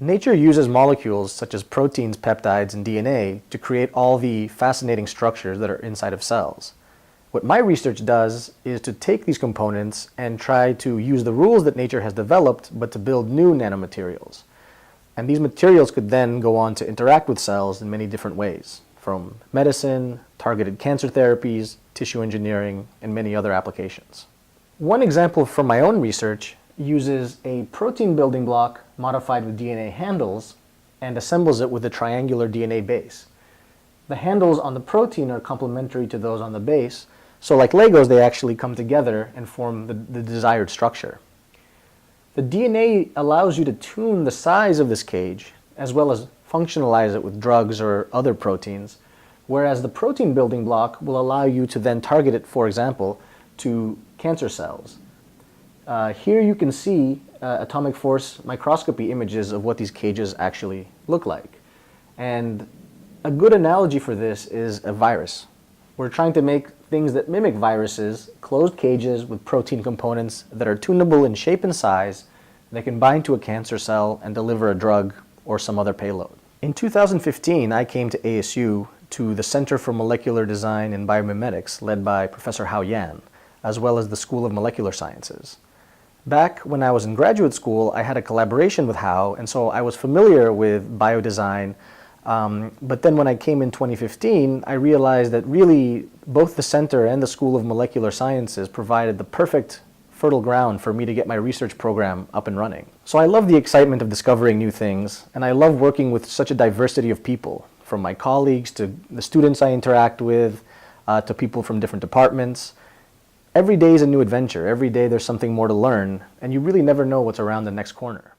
Nature uses molecules such as proteins, peptides, and DNA to create all the fascinating structures that are inside of cells. What my research does is to take these components and try to use the rules that nature has developed, but to build new nanomaterials. And these materials could then go on to interact with cells in many different ways, from medicine, targeted cancer therapies, tissue engineering, and many other applications. One example from my own research uses a protein building block modified with DNA handles and assembles it with a triangular DNA base. The handles on the protein are complementary to those on the base, so like Legos, they actually come together and form the desired structure. The DNA allows you to tune the size of this cage, as well as functionalize it with drugs or other proteins, whereas the protein building block will allow you to then target it, for example, to cancer cells. Here you can see atomic force microscopy images of what these cages actually look like. And a good analogy for this is a virus. We're trying to make things that mimic viruses, closed cages with protein components that are tunable in shape and size, that can bind to a cancer cell and deliver a drug or some other payload. In 2015, I came to ASU to the Center for Molecular Design and Biomimetics, led by Professor Hao Yan, as well as the School of Molecular Sciences. Back when I was in graduate school, I had a collaboration with Hao, and so I was familiar with biodesign. But then when I came in 2015, I realized that really both the center and the School of Molecular Sciences provided the perfect fertile ground for me to get my research program up and running. So I love the excitement of discovering new things, and I love working with such a diversity of people, from my colleagues to the students I interact with, to people from different departments. Every day is a new adventure. Every day there's something more to learn, and you really never know what's around the next corner.